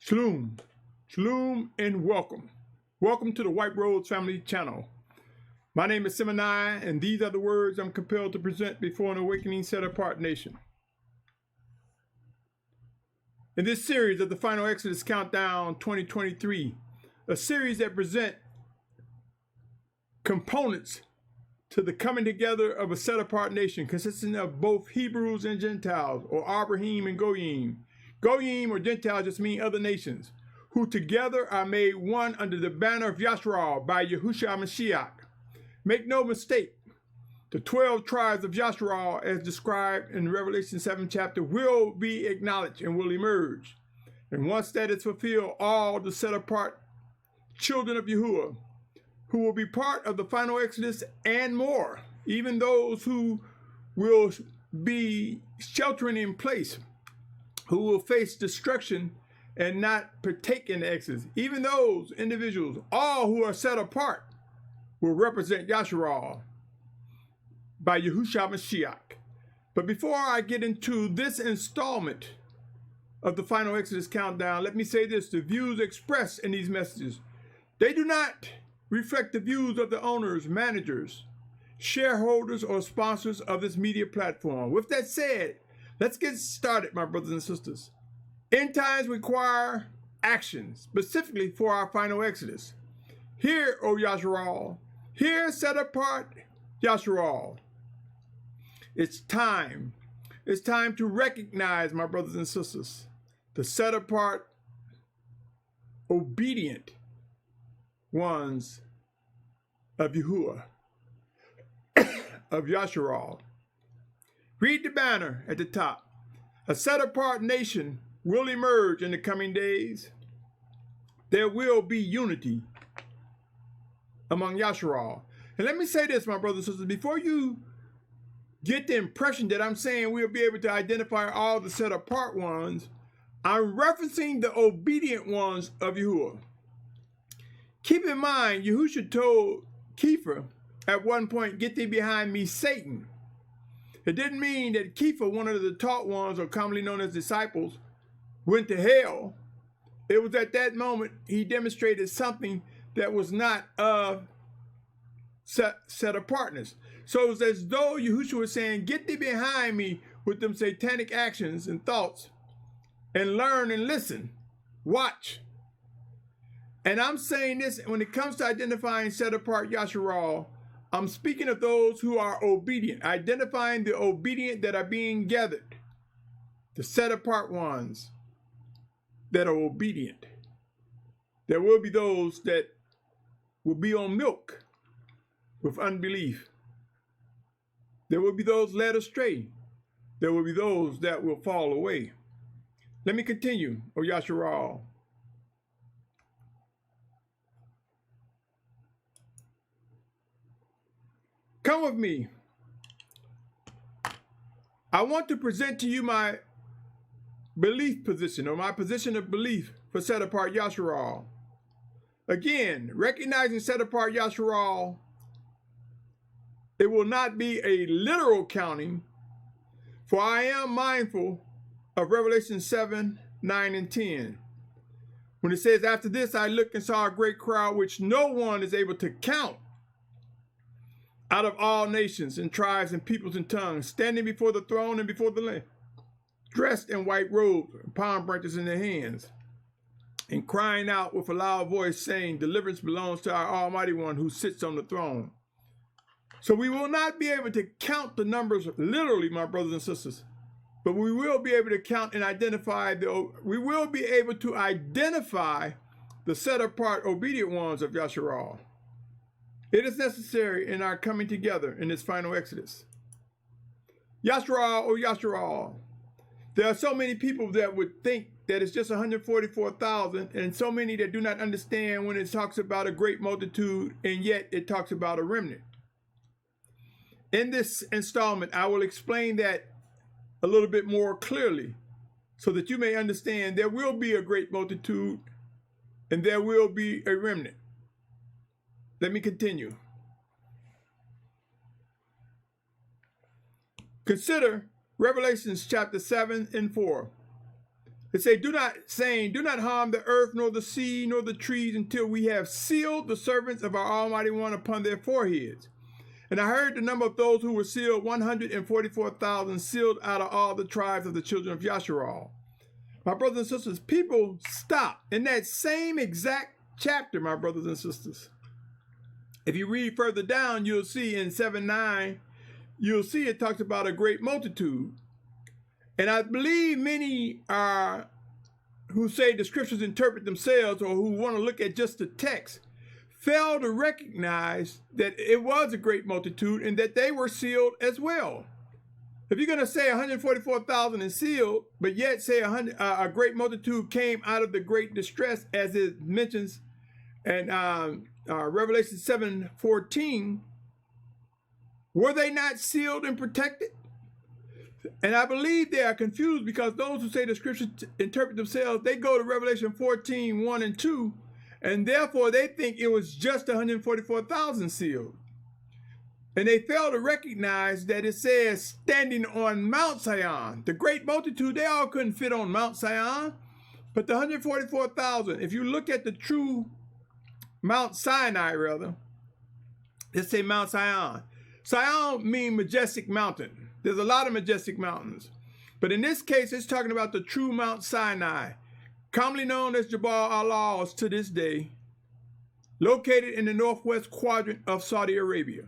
Shalum, Shalum, and welcome. Welcome to the White Rose Family Channel. My name is Symmanayah, and these are the words I'm compelled to present before an awakening set-apart nation. In this series of the Final Exodus Countdown 2023, a series that present components to the coming together of a set-apart nation consisting of both Hebrews and Gentiles, or Abraham and Goyim. Goyim or Gentiles just mean other nations, who together are made one under the banner of Yashar'al by Yahusha Mashiach. Make no mistake, the 12 tribes of Yashar'al, as described in Revelation 7 chapter, will be acknowledged and will emerge. And once that is fulfilled, all the set-apart children of Yahuah, who will be part of the final Exodus and more, even those who will be sheltering in place, who will face destruction and not partake in the Exodus. Even those individuals, all who are set apart, will represent Yashar'al by Yahusha Mashiach. But before I get into this installment of the final Exodus countdown, let me say this: the views expressed in these messages, they do not reflect the views of the owners, managers, shareholders, or sponsors of this media platform. With that said, let's get started, my brothers and sisters. End times require action, specifically for our final Exodus. Hear, O Yashar'al, hear, set apart Yashar'al. It's time. It's time to recognize, my brothers and sisters, the set apart, obedient ones of Yahuah, of Yashar'al. Read the banner at the top. A set-apart nation will emerge in the coming days. There will be unity among Yashar'al. And let me say this, my brothers and sisters, before you get the impression that I'm saying we'll be able to identify all the set-apart ones, I'm referencing the obedient ones of Yahuah. Keep in mind, Yahusha told Kepha at one point, "Get thee behind me, Satan." It didn't mean that Kepha, one of the taught ones, or commonly known as disciples, went to hell. It was at that moment he demonstrated something that was not of set-apartness. So it was as though Yahushua was saying, get thee behind me with them satanic actions and thoughts, and learn and listen, watch. And I'm saying this, when it comes to identifying set-apart Yashar'al, I'm speaking of those who are obedient, identifying the obedient that are being gathered, the set-apart ones that are obedient. There will be those that will be on milk with unbelief. There will be those led astray. There will be those that will fall away. Let me continue, O Yashar'al. Come with me. I want to present to you my belief position, or my position of belief for set-apart Yashar'al. Again, recognizing set-apart Yashar'al, it will not be a literal counting, for I am mindful of Revelation 7, 9, and 10. When it says, after this I looked and saw a great crowd which no one is able to count, out of all nations and tribes and peoples and tongues, standing before the throne and before the Lamb, dressed in white robes, and palm branches in their hands, and crying out with a loud voice, saying, deliverance belongs to our Almighty One who sits on the throne. So we will not be able to count the numbers literally, my brothers and sisters, but we will be able to count and identify the set-apart obedient ones of Yashar'al. It is necessary in our coming together in this final Exodus. Yashar'al, O Yashar'al. There are so many people that would think that it's just 144,000, and so many that do not understand when it talks about a great multitude, and yet it talks about a remnant. In this installment, I will explain that a little bit more clearly so that you may understand there will be a great multitude and there will be a remnant. Let me continue. Consider Revelations chapter 7 and 4. It say, do not harm the earth, nor the sea, nor the trees, until we have sealed the servants of our Almighty One upon their foreheads. And I heard the number of those who were sealed, 144,000, sealed out of all the tribes of the children of Yashar'al. My brothers and sisters, people stop in that same exact chapter, my brothers and sisters. If you read further down, you'll see in 7:9, you'll see it talks about a great multitude. And I believe many are who say the scriptures interpret themselves, or who want to look at just the text, fail to recognize that it was a great multitude and that they were sealed as well. If you're going to say 144,000 is sealed, but yet say a great multitude came out of the great distress, as it mentions in Revelation 7:14, were they not sealed and protected? And I believe they are confused, because those who say the scriptures interpret themselves, they go to Revelation 14:1 and 2, and therefore they think it was just 144,000 sealed. And they fail to recognize that it says standing on Mount Zion. The great multitude, they all couldn't fit on Mount Zion, but the 144,000, if you look at the true Mount Sinai, rather, let's say Mount Zion. Zion means majestic mountain. There's a lot of majestic mountains. But in this case, it's talking about the true Mount Sinai, commonly known as Jabal Allah to this day, located in the northwest quadrant of Saudi Arabia.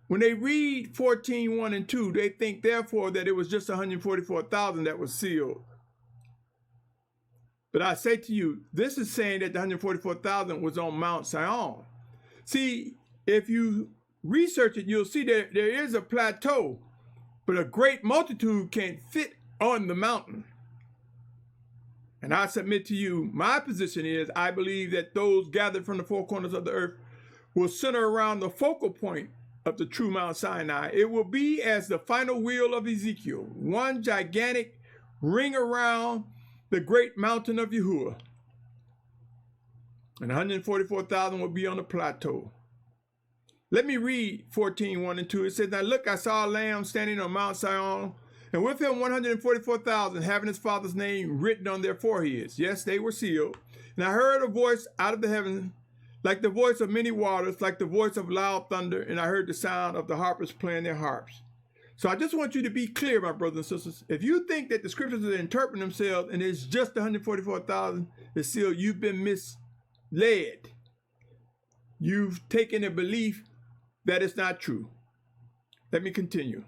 When they read 14:1 and 2, they think, therefore, that it was just 144,000 that was sealed. But I say to you, this is saying that the 144,000 was on Mount Zion. See, if you research it, you'll see that there is a plateau, but a great multitude can't fit on the mountain. And I submit to you, my position is, I believe that those gathered from the four corners of the earth will center around the focal point of the true Mount Sinai. It will be as the final wheel of Ezekiel, one gigantic ring around the great mountain of Yahuah. And 144,000 will be on the plateau. Let me read 14:1 and 2. It says, now look, I saw a lamb standing on Mount Zion, and with him 144,000, having his father's name written on their foreheads. Yes, they were sealed. And I heard a voice out of the heaven, like the voice of many waters, like the voice of loud thunder, and I heard the sound of the harpers playing their harps. So I just want you to be clear, my brothers and sisters. If you think that the scriptures are interpreting themselves and it's just 144,000 is sealed, you've been misled. You've taken a belief that is not true. Let me continue.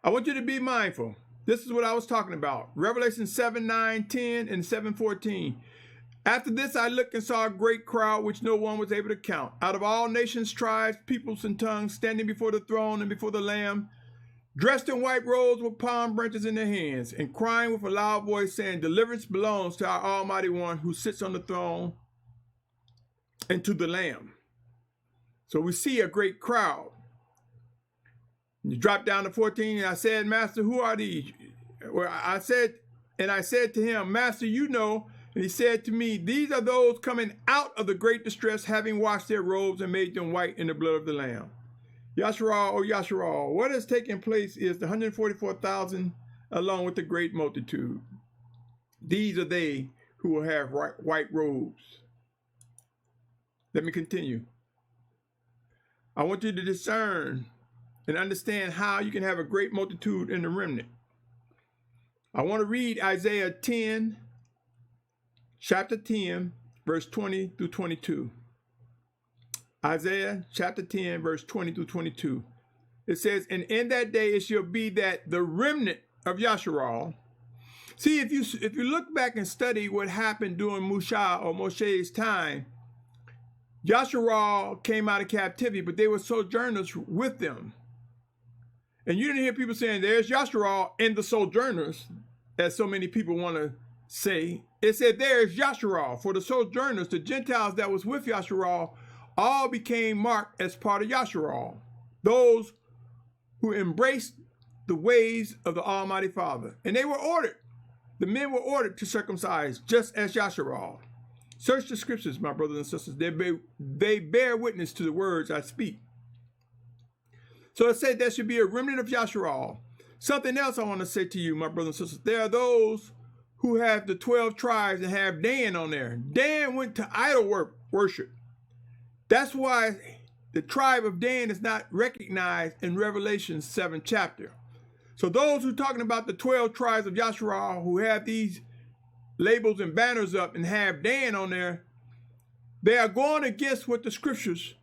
I want you to be mindful. This is what I was talking about. Revelation 7:9, 10, and 7:14. After this I looked and saw a great crowd which no one was able to count, out of all nations, tribes, peoples, and tongues, standing before the throne and before the Lamb, dressed in white robes with palm branches in their hands, and crying with a loud voice, saying, deliverance belongs to our Almighty One who sits on the throne and to the Lamb. So we see a great crowd. You drop down to 14, and I said, Master, who are these? Well, I said to him, Master, you know. And he said to me, these are those coming out of the great distress, having washed their robes and made them white in the blood of the Lamb. Yashar'al, O Yashar'al, what has taken place is the 144,000 along with the great multitude. These are they who will have white robes. Let me continue. I want you to discern and understand how you can have a great multitude in the remnant. I want to read Isaiah 10, chapter 10, verse 20 through 22. Isaiah chapter 10, verse 20 through 22. It says, and in that day it shall be that the remnant of Yashar'al. See, if you look back and study what happened during Moshe's time, Yashar'al came out of captivity, but they were sojourners with them. And you didn't hear people saying, there's Yashar'al and the sojourners, as so many people want to say. It said, there's Yashar'al. For the sojourners, the Gentiles that was with Yashar'al, all became marked as part of Yashar'al. Those who embraced the ways of the Almighty Father. And they were ordered. The men were ordered to circumcise, just as Yashar'al. Search the scriptures, my brothers and sisters. They bear witness to the words I speak. So it said there should be a remnant of Yashar'al. Something else I want to say to you, my brothers and sisters. There are those who have the 12 tribes and have Dan on there. Dan went to idol worship. That's why the tribe of Dan is not recognized in Revelation 7th chapter. So those who are talking about the 12 tribes of Yashar'al who have these labels and banners up and have Dan on there, they are going against what the scriptures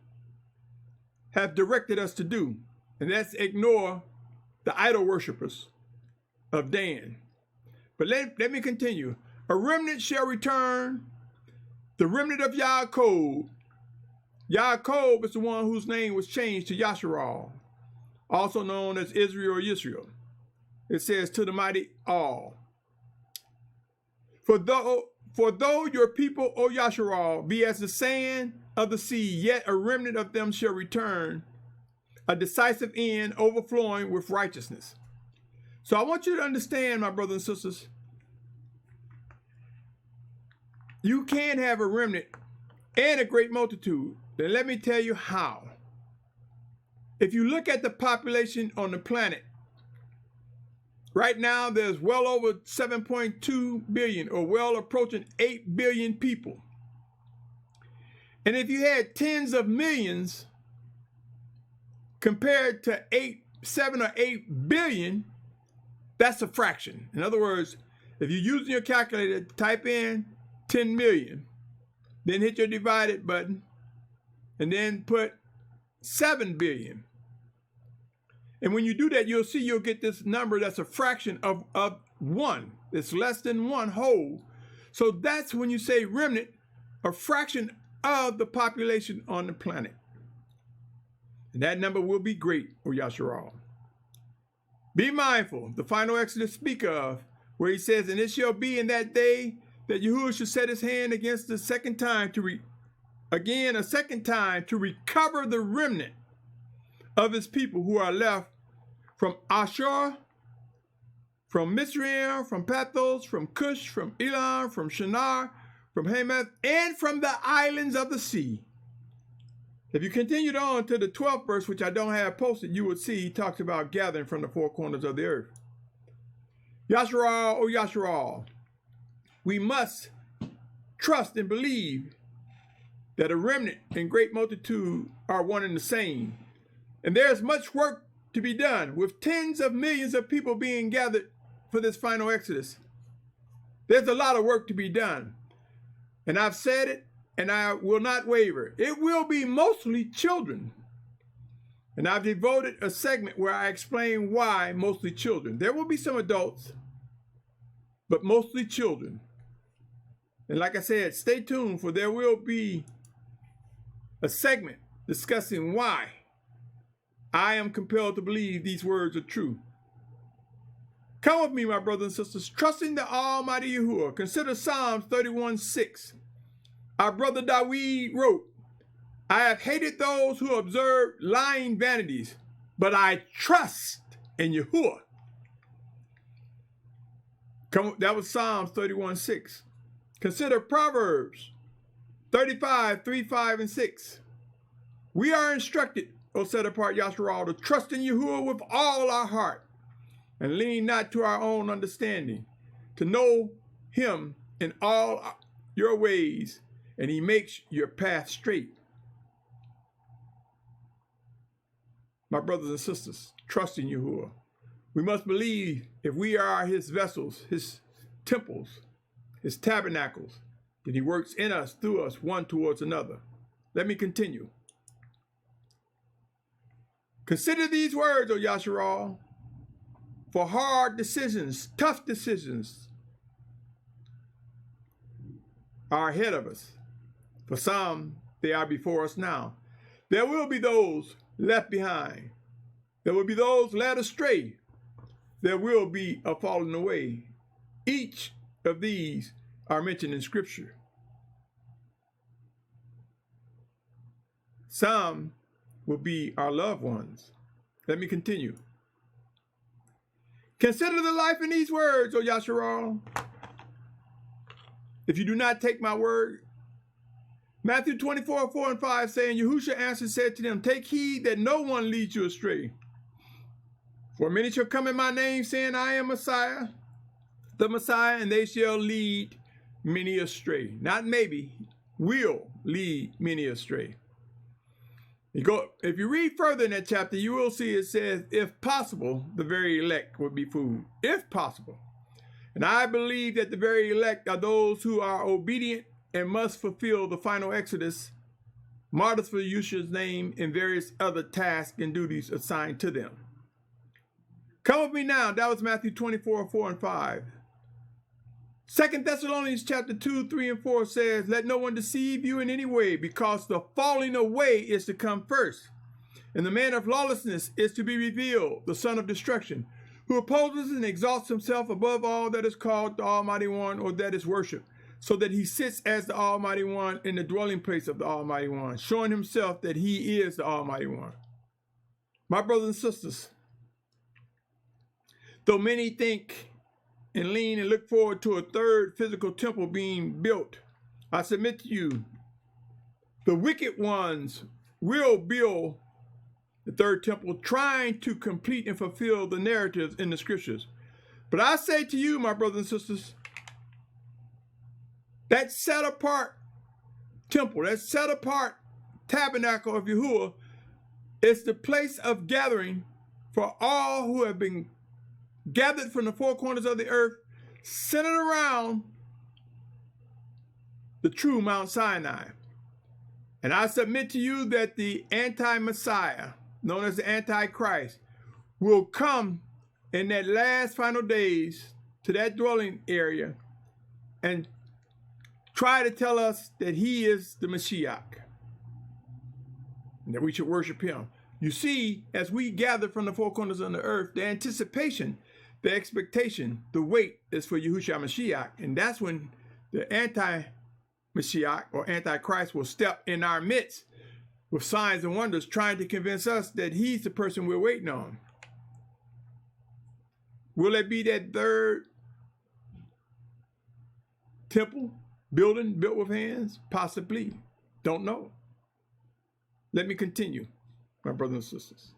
have directed us to do. And that's ignore the idol worshipers of Dan. But let me continue. A remnant shall return, the remnant of Yaakov. Yaakov is the one whose name was changed to Yashar'al, also known as Israel or Yisrael. It says, to the mighty all. For though your people, O Yashar'al, be as the sand of the sea, yet a remnant of them shall return, a decisive end overflowing with righteousness. So I want you to understand, my brothers and sisters, you can have a remnant and a great multitude. Then let me tell you how. If you look at the population on the planet, right now there's well over 7.2 billion, or well approaching 8 billion people. And if you had tens of millions compared to 7 or 8 billion, that's a fraction. In other words, if you're using your calculator to type in 10 million, then hit your divided button, and then put 7 billion. And when you do that, you'll see you'll get this number that's a fraction of 1. It's less than 1 whole. So that's when you say remnant, a fraction of the population on the planet. And that number will be great, O Yashar'al. Be mindful, the final Exodus speak of, where he says, and it shall be in that day that Yahuwah shall set his hand against a second time to recover the remnant of his people who are left from Ashur, from Mizraim, from Pathros, from Cush, from Elam, from Shinar, from Hamath, and from the islands of the sea. If you continued on to the 12th verse, which I don't have posted, you would see he talks about gathering from the four corners of the earth. Yashar'al, O Yashar'al, we must trust and believe that a remnant and great multitude are one and the same. And there's much work to be done, with tens of millions of people being gathered for this final Exodus. There's a lot of work to be done. And I've said it, and I will not waver. It will be mostly children. And I've devoted a segment where I explain why mostly children. There will be some adults, but mostly children. And like I said, stay tuned, for there will be a segment discussing why I am compelled to believe these words are true. Come with me, my brothers and sisters, trusting the Almighty Yahuah. Consider Psalms 31:6. Our brother Dawid wrote, I have hated those who observe lying vanities, but I trust in Yahuwah. That was Psalms 31:6. Consider Proverbs 35:3, 5, and 6. We are instructed, O set-apart Yashar'al, to trust in Yahuwah with all our heart, and lean not to our own understanding, to know him in all your ways, and he makes your path straight. My brothers and sisters, trust in Yahuwah. We must believe if we are his vessels, his temples, his tabernacles, that he works in us, through us, one towards another. Let me continue. Consider these words, O Yashar'al, for hard decisions, tough decisions are ahead of us. For some, they are before us now. There will be those left behind. There will be those led astray. There will be a falling away. Each of these are mentioned in Scripture. Some will be our loved ones. Let me continue. Consider the life in these words, O Yashar'al. If you do not take my word, Matthew 24:4 and 5 saying, Yahusha answered, said to them, take heed that no one leads you astray. For many shall come in my name, saying, I am Messiah, the Messiah, and they shall lead many astray. Not maybe, will lead many astray. If you read further in that chapter, you will see it says, if possible, the very elect would be food. If possible. And I believe that the very elect are those who are obedient and must fulfill the final exodus, martyrs for Yahusha's name, and various other tasks and duties assigned to them. Come with me now. That was Matthew 24, 4 and 5. 2 Thessalonians chapter 2, 3 and 4 says, let no one deceive you in any way, because the falling away is to come first. And the man of lawlessness is to be revealed, the son of destruction, who opposes and exalts himself above all that is called the Almighty One, or that is worshipped, so that he sits as the Almighty One in the dwelling place of the Almighty One, showing himself that he is the Almighty One. My brothers and sisters, though many think and lean and look forward to a third physical temple being built, I submit to you, the wicked ones will build the third temple, trying to complete and fulfill the narratives in the scriptures. But I say to you, my brothers and sisters, that set-apart temple, that set-apart tabernacle of Yahuah is the place of gathering for all who have been gathered from the four corners of the earth, centered around the true Mount Sinai. And I submit to you that the anti-Messiah, known as the Antichrist, will come in that last final days to that dwelling area and try to tell us that he is the Mashiach and that we should worship him. You see, as we gather from the four corners of the earth, the anticipation, the expectation, the wait is for Yahushua Mashiach. And that's when the anti-Mashiach or Antichrist will step in our midst with signs and wonders, trying to convince us that he's the person we're waiting on. Will it be that third temple building built with hands? Possibly. Don't know. Let me continue, my brothers and sisters.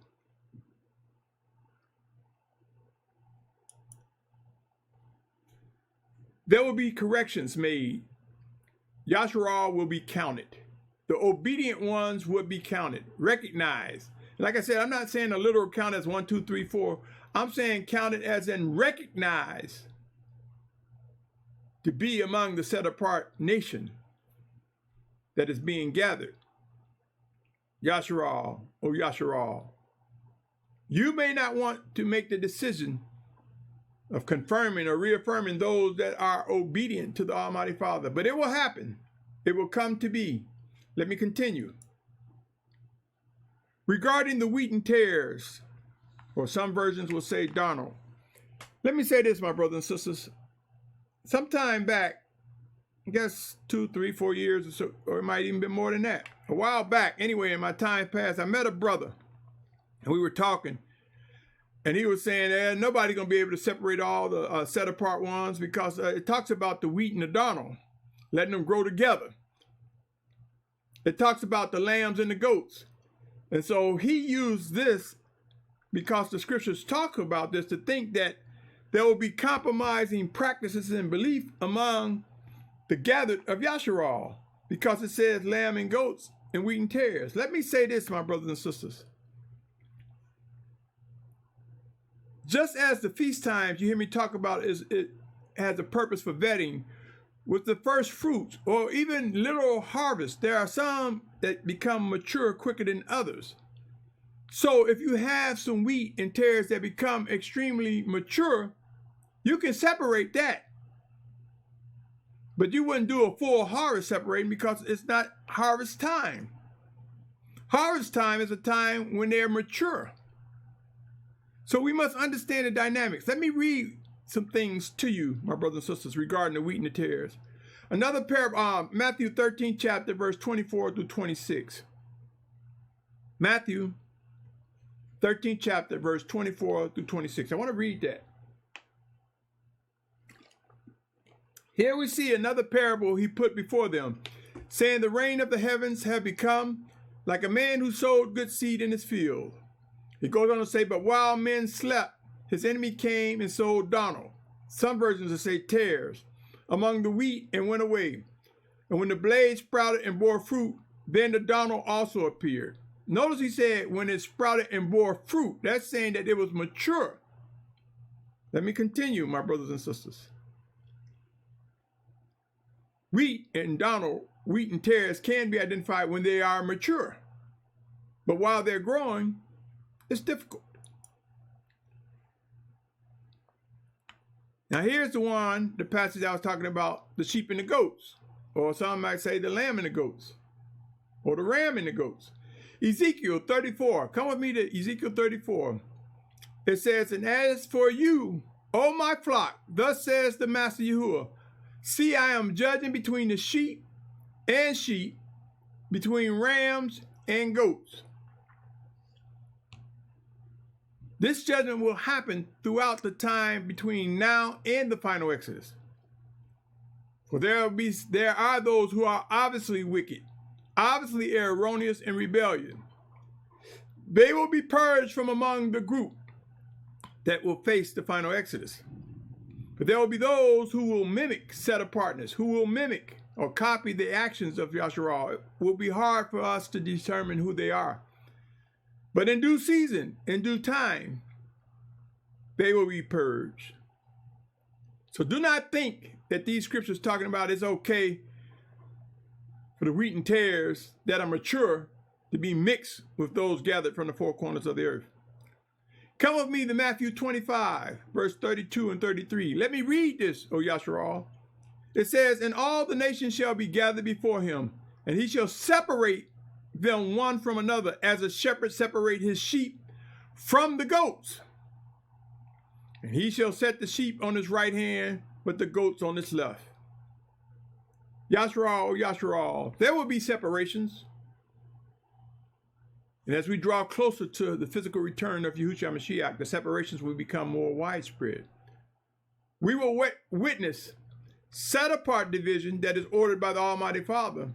There will be corrections made. Yashar'al will be counted. The obedient ones will be counted, recognized. Like I said, I'm not saying a literal count as 1, 2, 3, 4. I'm saying counted as in recognized to be among the set-apart nation that is being gathered. Yashar'al, or Yashar'al. You may not want to make the decision of confirming or reaffirming those that are obedient to the Almighty Father, but it will happen. It will come to be. Let me continue. Regarding the wheat and tares, or some versions will say darnel. Let me say this, my brothers and sisters. Sometime back, I guess 2, 3, 4 years or so, or it might even be more than that. A while back, anyway, in my time past, I met a brother, and we were talking. And he was saying, nobody's going to be able to separate all the set-apart ones, because it talks about the wheat and the darnel, letting them grow together. It talks about the lambs and the goats. And so he used this, because the scriptures talk about this, to think that there will be compromising practices and belief among the gathered of Yashar'al, because it says lamb and goats and wheat and tares. Let me say this, my brothers and sisters. Just as the feast times you hear me talk about it has a purpose for vetting, with the first fruits or even literal harvest, there are some that become mature quicker than others. So if you have some wheat and tares that become extremely mature, you can separate that. But you wouldn't do a full harvest separating, because it's not harvest time. Harvest time is a time when they're mature. So we must understand the dynamics. Let me read some things to you, my brothers and sisters, regarding the wheat and the tares. Another parable, Matthew 13 chapter, verse 24 through 26. Matthew 13 chapter, verse 24 through 26. I want to read that. Here we see another parable he put before them, saying, the reign of the heavens have become like a man who sowed good seed in his field. It goes on to say, but while men slept, his enemy came and sowed darnel. Some versions will say tares among the wheat and went away. And when the blade sprouted and bore fruit, then the darnel also appeared. Notice he said when it sprouted and bore fruit, that's saying that it was mature. Let me continue, my brothers and sisters. Wheat and darnel, wheat and tares can be identified when they are mature. But while they're growing, it's difficult. Now here's the passage I was talking about, the sheep and the goats. Or some might say the lamb and the goats. Or the ram and the goats. Ezekiel 34. Come with me to Ezekiel 34. It says, and as for you, O my flock, thus says the Master Yahuah, see, I am judging between the sheep and sheep, between rams and goats. This judgment will happen throughout the time between now and the final Exodus. For there are those who are obviously wicked, obviously erroneous and rebellion. They will be purged from among the group that will face the final Exodus. But there will be those who will mimic set-apartness, who will mimic or copy the actions of Yashar'al. It will be hard for us to determine who they are. But in due season, in due time, they will be purged. So do not think that these scriptures talking about it's okay for the wheat and tares that are mature to be mixed with those gathered from the four corners of the earth. Come with me to Matthew 25, verse 32 and 33. Let me read this, O Yashar'al. It says, and all the nations shall be gathered before him, and he shall separate them one from another, as a shepherd separate his sheep from the goats. And he shall set the sheep on his right hand, but the goats on his left. Yashar'al, Yashar'al, there will be separations. And as we draw closer to the physical return of Yahusha Mashiach, the separations will become more widespread. We will witness set-apart division that is ordered by the Almighty Father,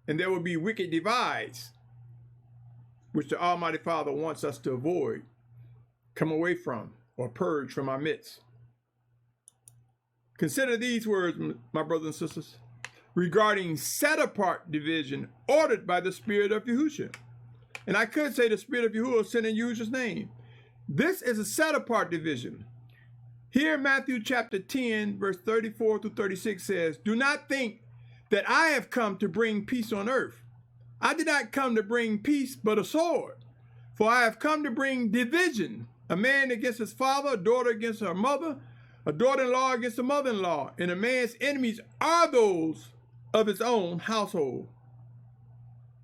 and there will be wicked divides, which the Almighty Father wants us to avoid, come away from, or purge from our midst. Consider these words, my brothers and sisters, regarding set-apart division ordered by the Spirit of Yahusha. And I could say the Spirit of Yahuah sent in Yahusha's name. This is a set-apart division. Here, Matthew chapter 10, verse 34 through 36 says, do not think that I have come to bring peace on earth. I did not come to bring peace, but a sword. For I have come to bring division, a man against his father, a daughter against her mother, a daughter-in-law against a mother-in-law, and a man's enemies are those of his own household.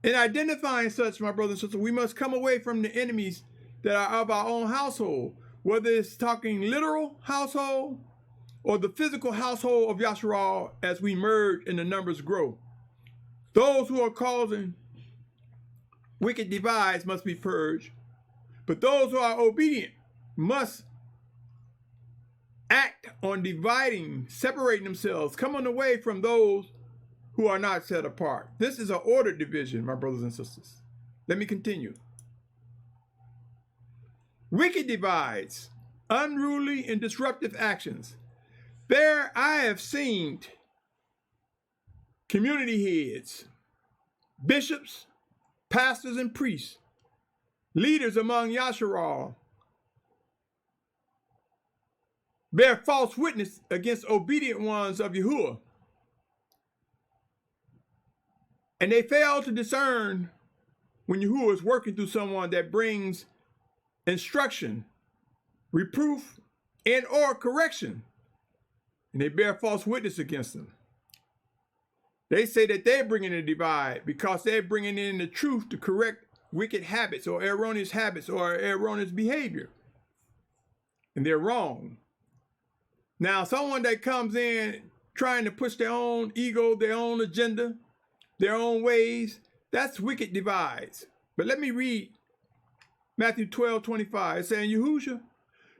In identifying such, my brothers and sisters, we must come away from the enemies that are of our own household, whether it's talking literal household or the physical household of Yashar'al as we merge and the numbers grow. Those who are causing wicked divides must be purged, but those who are obedient must act on dividing, separating themselves, coming away from those who are not set apart. This is an ordered division, my brothers and sisters. Let me continue. Wicked divides, unruly and disruptive actions. There I have seen community heads, bishops, pastors and priests, leaders among Yashar'al, bear false witness against obedient ones of Yahuah. And they fail to discern when Yahuah is working through someone that brings instruction, reproof, and or correction. And they bear false witness against them. They say that they're bringing a divide because they're bringing in the truth to correct wicked habits or erroneous behavior. And they're wrong. Now, someone that comes in trying to push their own ego, their own agenda, their own ways, that's wicked divides. But let me read Matthew 12:25. It's saying, Yahusha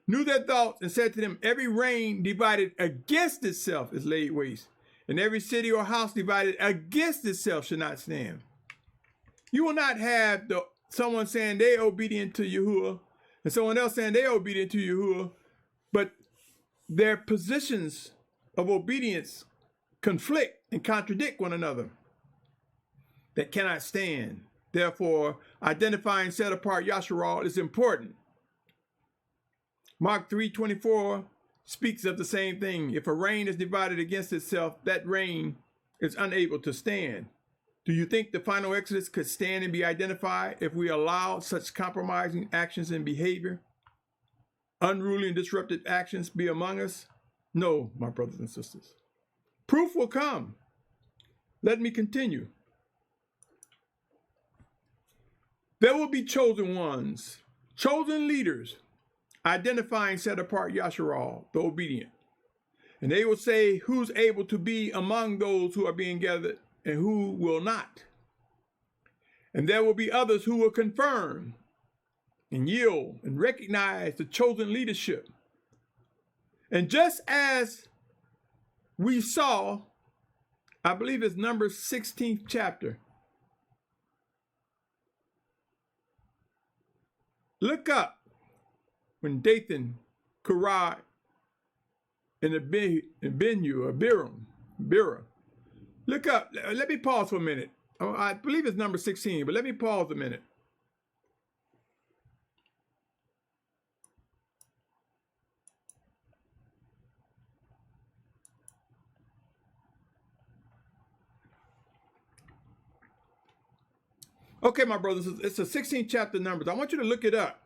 knew their thoughts and said to them, every reign divided against itself is laid waste, and every city or house divided against itself shall not stand. You will not have someone saying they're obedient to Yahuah, and someone else saying they're obedient to Yahuwah, but their positions of obedience conflict and contradict one another. That cannot stand. Therefore, identifying set-apart Yashar'al is important. Mark 3:24 speaks of the same thing. If a reign is divided against itself, that reign is unable to stand. Do you think the final Exodus could stand and be identified if we allow such compromising actions and behavior? Unruly and disruptive actions be among us? No, my brothers and sisters. Proof will come. Let me continue. There will be chosen ones, chosen leaders, identifying set-apart Yashar'al, the obedient. And they will say who's able to be among those who are being gathered and who will not. And there will be others who will confirm and yield and recognize the chosen leadership. And just as we saw, I believe it's Numbers 16th chapter. Look up when Dathan, Korah, and Abiram, look up. Let me pause for a minute. I believe it's number 16, but let me pause a minute. Okay, my brothers, it's a 16th chapter Numbers. I want you to look it up,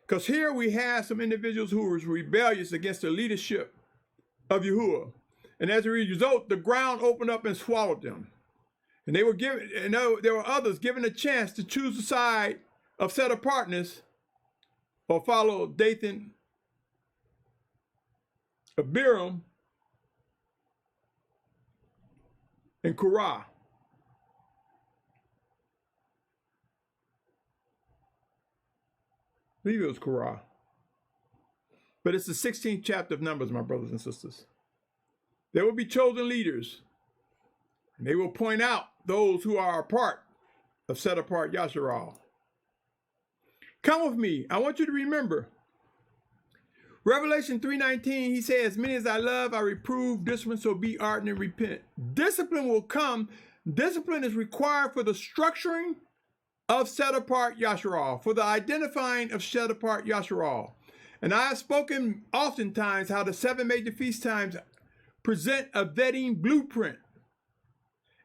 because here we have some individuals who were rebellious against the leadership of Yahuwah. And as a result, the ground opened up and swallowed them. And they were given, and there were others given a chance to choose the side of set-apartness or follow Dathan, Abiram, and Korah. I believe it was Korah. But it's the 16th chapter of Numbers, my brothers and sisters. There will be chosen leaders, and they will point out those who are a part of set-apart Yashar'al. Come with me. I want you to remember. Revelation 3:19, he says, as many as I love, I reprove, discipline, so be ardent and repent. Discipline will come. Discipline is required for the structuring of set-apart Yashar'al, for the identifying of set-apart Yashar'al. And I have spoken oftentimes how the 7 major feast times present a vetting blueprint.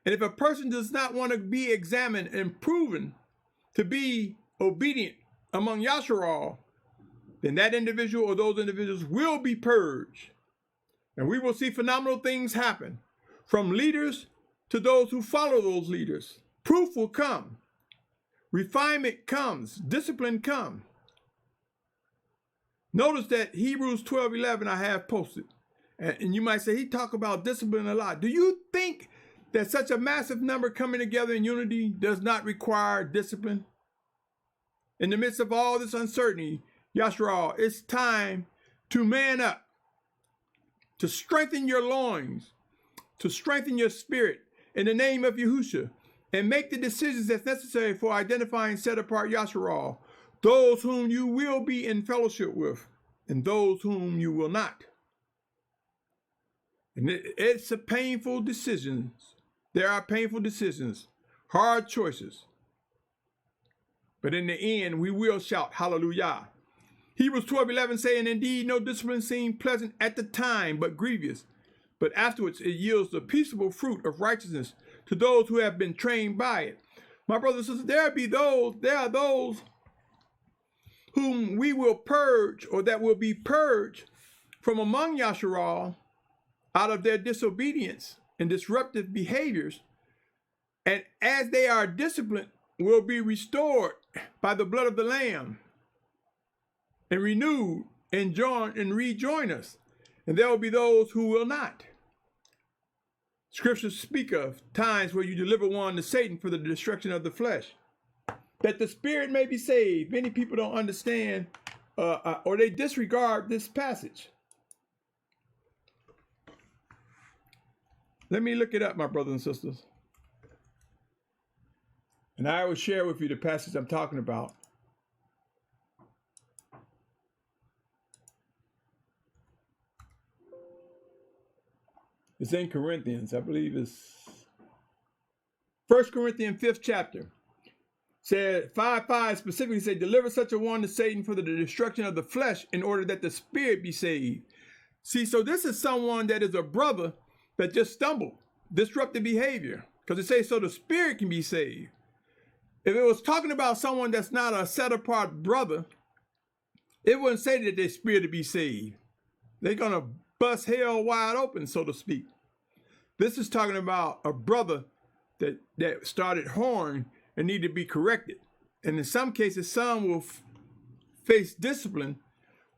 And if a person does not want to be examined and proven to be obedient among Yashar'al, then that individual or those individuals will be purged. And we will see phenomenal things happen, from leaders to those who follow those leaders. Proof will come. Refinement comes. Discipline comes. Notice that Hebrews 12:11 I have posted. And you might say, he talked about discipline a lot. Do you think that such a massive number coming together in unity does not require discipline? In the midst of all this uncertainty, Yashar'al, it's time to man up, to strengthen your loins, to strengthen your spirit in the name of Yahusha, and make the decisions that's necessary for identifying set-apart Yashar'al, those whom you will be in fellowship with, and those whom you will not. And it's a painful decision. There are painful decisions, hard choices. But in the end, we will shout hallelujah. Hebrews 12:11 saying, indeed, no discipline seemed pleasant at the time, but grievous. But afterwards, it yields the peaceable fruit of righteousness to those who have been trained by it. My brothers and sisters, there are those whom we will purge, or that will be purged from among Yashar'al out of their disobedience and disruptive behaviors. And as they are disciplined, will be restored by the blood of the Lamb and renewed and rejoin us. And there will be those who will not. Scriptures speak of times where you deliver one to Satan for the destruction of the flesh, that the spirit may be saved. Many people don't understand or they disregard this passage. Let me look it up, my brothers and sisters. And I will share with you the passage I'm talking about. It's in Corinthians. I believe it's 1 Corinthians 5th chapter. Said 5:5 specifically said, deliver such a one to Satan for the destruction of the flesh in order that the spirit be saved. See, so this is someone that is a brother that just stumbled, disrupted behavior, because it says so the spirit can be saved. If it was talking about someone that's not a set-apart brother, it wouldn't say that their spirit to be saved. They're going to bust hell wide open, so to speak. This is talking about a brother that started whoring and need to be corrected. And in some cases, some will face discipline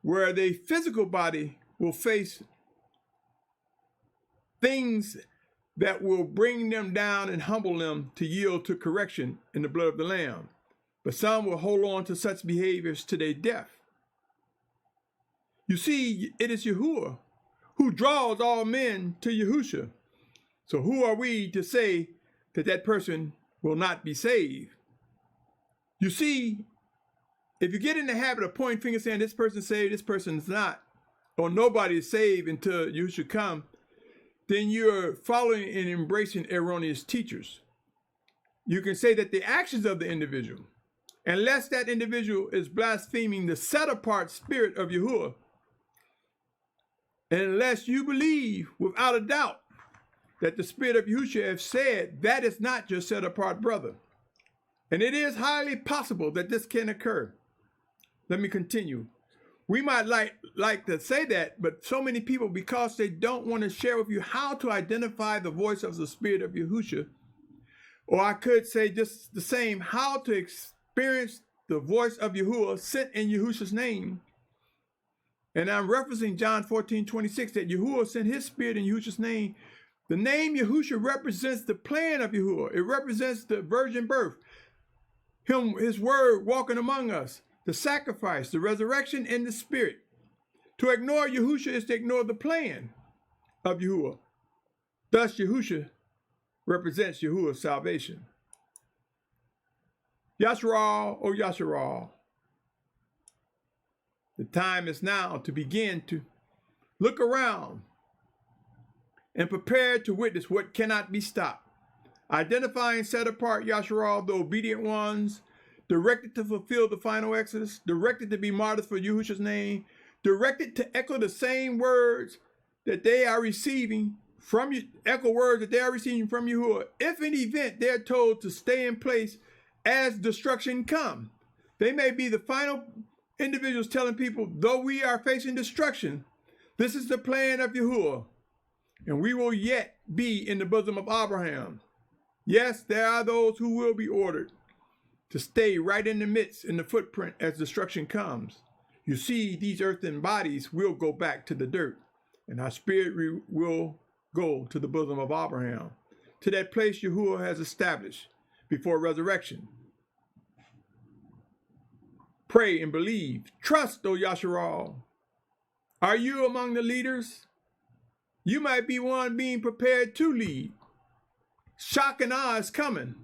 where their physical body will face things that will bring them down and humble them to yield to correction in the blood of the Lamb. But some will hold on to such behaviors to their death. You see, it is Yahuah who draws all men to Yahusha. So who are we to say that that person will not be saved? You see, if you get in the habit of pointing fingers saying this person's saved, this person's not, or nobody is saved until Yahusha come, then you're following and embracing erroneous teachers. You can say that the actions of the individual, unless that individual is blaspheming the set-apart spirit of Yahuah, and unless you believe without a doubt that the spirit of Yahusha has said, that is not your set-apart brother. And it is highly possible that this can occur. Let me continue. We might like to say that, but so many people, because they don't want to share with you how to identify the voice of the spirit of Yahusha, or I could say just the same, how to experience the voice of Yahuah sent in Yahusha's name. And I'm referencing John 14:26, that Yahuah sent his spirit in Yahusha's name. The name Yahusha represents the plan of Yahuah. It represents the virgin birth, his word walking among us, the sacrifice, the resurrection, and the spirit. To ignore Yahusha is to ignore the plan of Yahuah. Thus, Yahusha represents Yahuah's salvation. Yashar'al, O Yashar'al. The time is now to begin to look around and prepare to witness what cannot be stopped. Identifying set-apart Yashar'al, the obedient ones, directed to fulfill the final exodus, directed to be martyrs for Yahusha's name, directed to echo the same words that they are receiving from you, echo words that they are receiving from Yahuah. If in event they're told to stay in place as destruction come, they may be the final individuals telling people, though we are facing destruction, this is the plan of Yahuah, and we will yet be in the bosom of Abraham. Yes, there are those who will be ordered to stay right in the midst, in the footprint as destruction comes. You see, these earthen bodies will go back to the dirt, and our spirit will go to the bosom of Abraham, to that place Yahuah has established before resurrection. Pray and believe. Trust, O Yashar'al. Are you among the leaders? You might be one being prepared to lead. Shock and awe is coming.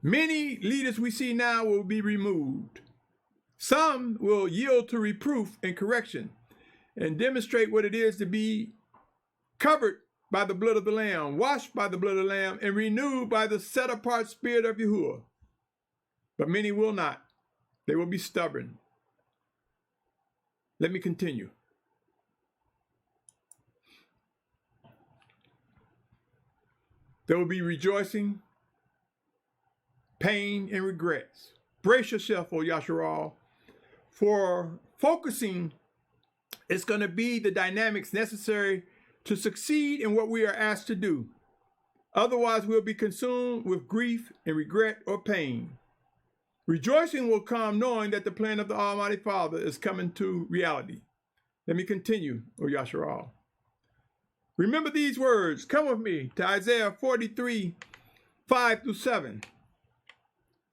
Many leaders we see now will be removed. Some will yield to reproof and correction and demonstrate what it is to be covered by the blood of the Lamb, washed by the blood of the Lamb, and renewed by the set-apart spirit of Yahuah. But many will not. They will be stubborn. Let me continue. There will be rejoicing, pain, and regrets. Brace yourself, O Yashar'al, for focusing is going to be the dynamics necessary to succeed in what we are asked to do. Otherwise, we'll be consumed with grief and regret or pain. Rejoicing will come knowing that the plan of the Almighty Father is coming to reality. Let me continue, O Yashar'al. Remember these words. Come with me to Isaiah 43, 5 through 7.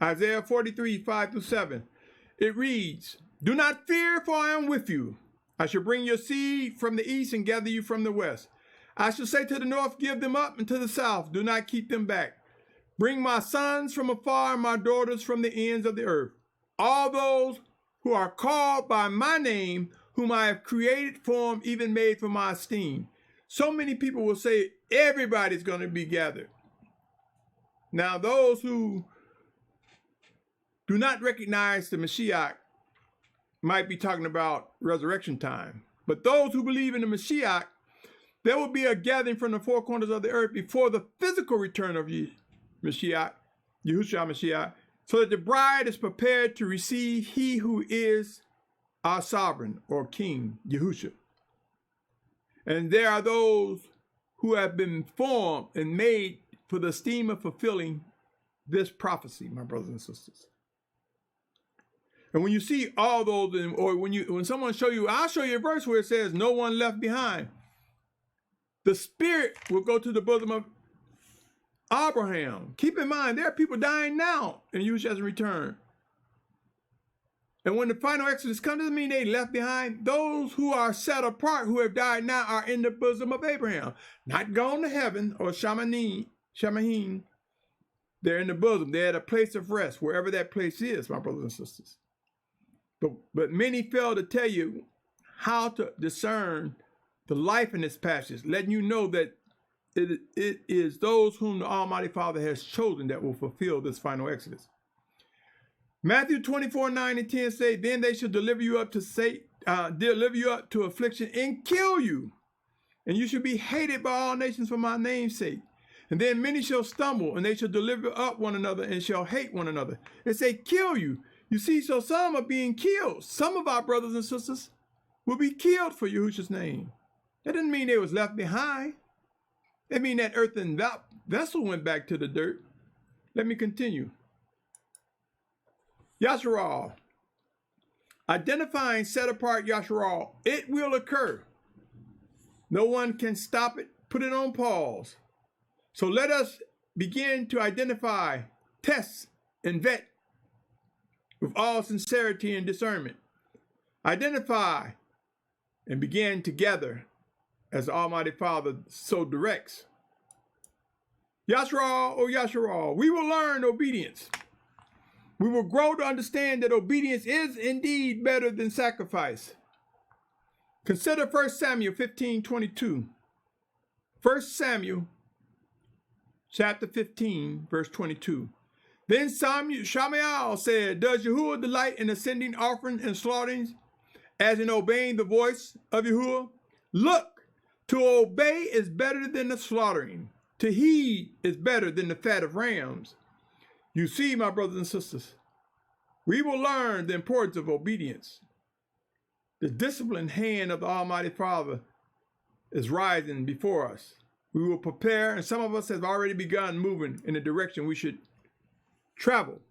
Isaiah 43, 5 through 7. It reads, do not fear, for I am with you. I shall bring your seed from the east and gather you from the west. I shall say to the north, give them up, and to the south, do not keep them back. Bring my sons from afar and my daughters from the ends of the earth. All those who are called by my name, whom I have created, formed, even made for my esteem. So many people will say everybody's going to be gathered. Now, those who do not recognize the Mashiach might be talking about resurrection time. But those who believe in the Mashiach, there will be a gathering from the four corners of the earth before the physical return of Mashiach, Yahusha Mashiach, so that the bride is prepared to receive he who is our sovereign or king, Yahusha. And there are those who have been formed and made for the esteem of fulfilling this prophecy, my brothers and sisters. And when you see all those, or when someone show you, I'll show you a verse where it says, no one left behind. The spirit will go to the bosom of Abraham. Keep in mind, there are people dying now, and Yahushua hasn't returned. And when the final exodus comes, doesn't mean they left behind. Those who are set apart, who have died now, are in the bosom of Abraham. Not gone to heaven or Shamahim. They're in the bosom. They're at a place of rest, wherever that place is, my brothers and sisters. But many fail to tell you how to discern the life in this passage, letting you know that it is those whom the Almighty Father has chosen that will fulfill this final exodus. Matthew 24:9-10 say, then they shall deliver you up to affliction and kill you, and you shall be hated by all nations for my name's sake. And then many shall stumble, and they shall deliver up one another and shall hate one another. They say, kill you. You see, so some are being killed. Some of our brothers and sisters will be killed for Yahushua's name. That doesn't mean they was left behind. That means that earthen vessel went back to the dirt. Let me continue. Yashar'al. Identifying set-apart Yashar'al. It will occur. No one can stop it. Put it on pause. So let us begin to identify, test, and vet with all sincerity and discernment. Identify and begin together as the Almighty Father so directs. Yashar'al, O Yashar'al, we will learn obedience. We will grow to understand that obedience is indeed better than sacrifice. Consider 1 Samuel 15:22. 1 Samuel chapter 15, verse 22. Then Shama'al said, does Yahuwah delight in ascending offerings and slaughterings as in obeying the voice of Yahuwah? Look, to obey is better than the slaughtering. To heed is better than the fat of rams. You see, my brothers and sisters, we will learn the importance of obedience. The disciplined hand of the Almighty Father is rising before us. We will prepare, and some of us have already begun moving in the direction we should travel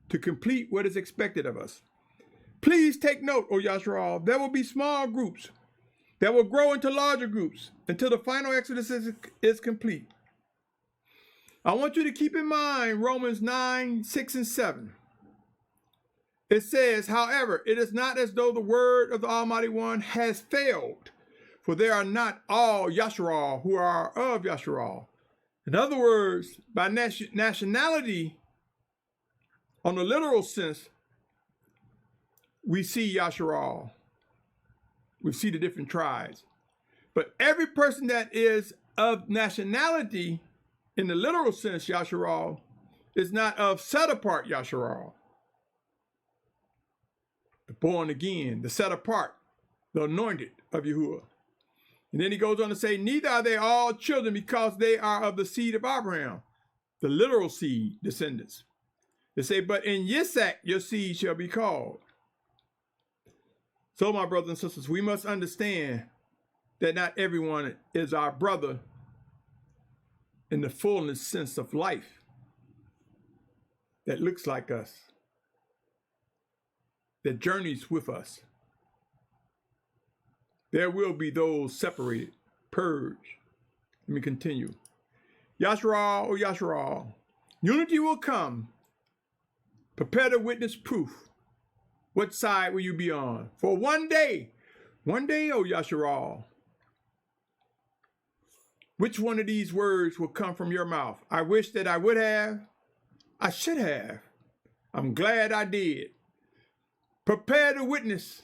to complete what is expected of us. Please take note, O Yashar'al, there will be small groups that will grow into larger groups until the final exodus is complete. I want you to keep in mind Romans 9:6-7. It says, however, it is not as though the word of the Almighty One has failed, for there are not all Yashar'al who are of Yashar'al. In other words, by nationality, on the literal sense, we see Yashar'al. We see the different tribes. But every person that is of nationality, in the literal sense, Yashar'al, is not of set-apart Yashar'al. The born again, the set-apart, the anointed of Yahuwah. And then he goes on to say, neither are they all children because they are of the seed of Abraham, the literal seed descendants. They say, but in Yitzhak your seed shall be called. So, my brothers and sisters, we must understand that not everyone is our brother in the fullness sense of life that looks like us, that journeys with us. There will be those separated, purged. Let me continue. Yashar'al, O Yashar'al, unity will come. Prepare to witness proof. What side will you be on? For one day, O Yashar'al, which one of these words will come from your mouth? I wish that I would have. I should have. I'm glad I did. Prepare to witness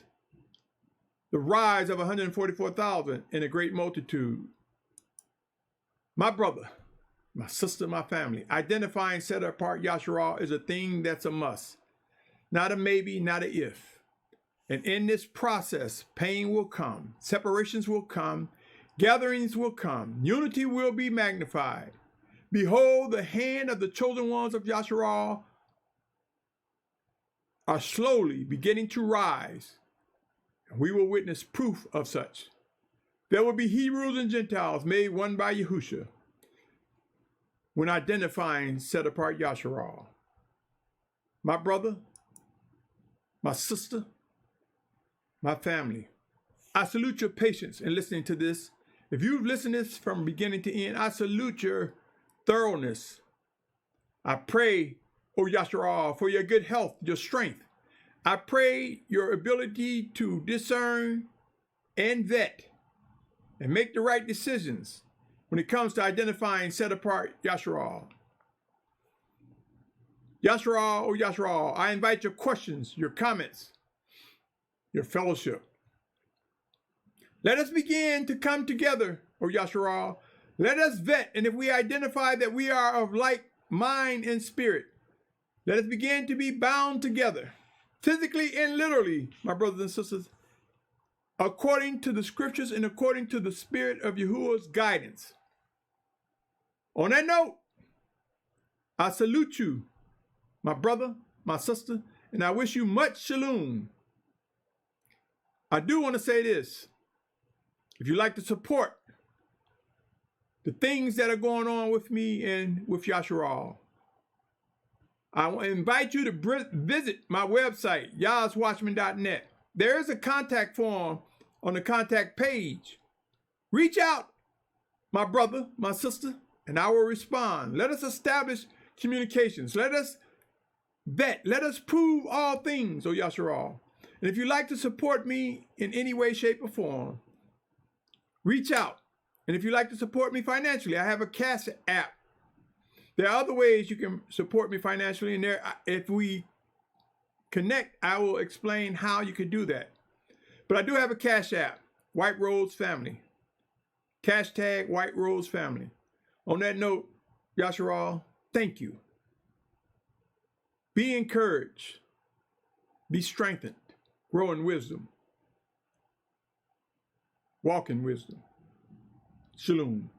the rise of 144,000 in a great multitude. My brother, my sister, my family, identifying set-apart Yashar'al is a thing that's a must. Not a maybe, not a if. And in this process, pain will come, separations will come, gatherings will come, unity will be magnified. Behold, the hand of the chosen ones of Yashar'al are slowly beginning to rise. And we will witness proof of such. There will be Hebrews and Gentiles made one by Yahusha when identifying set-apart Yashar'al. My brother, my sister, my family, I salute your patience in listening to this. If you've listened to this from beginning to end, I salute your thoroughness. I pray, O Yashar'al, for your good health, your strength. I pray your ability to discern and vet and make the right decisions when it comes to identifying set-apart Yashar'al. Yashar'al, O Yashar'al, I invite your questions, your comments, your fellowship. Let us begin to come together, O Yashar'al. Let us vet, and if we identify that we are of like mind and spirit, let us begin to be bound together, physically and literally, my brothers and sisters, according to the scriptures and according to the spirit of Yahuwah's guidance. On that note, I salute you, my brother, my sister, and I wish you much shalom. I do want to say this. If you'd like to support the things that are going on with me and with Yashar'al, I invite you to visit my website, YahusWatchman.net. There is a contact form on the contact page. Reach out, my brother, my sister, and I will respond. Let us establish communications. Let us vet. Let us prove all things, O Yashar'al. And if you'd like to support me in any way, shape, or form, reach out. And if you'd like to support me financially, I have a Cash app. There are other ways you can support me financially, and if we connect, I will explain how you can do that. But I do have a Cash app, White Rose Family. Cash tag White Rose Family. On that note, Yashar'al, thank you. Be encouraged. Be strengthened. Grow in wisdom. Walk in wisdom. Shalom.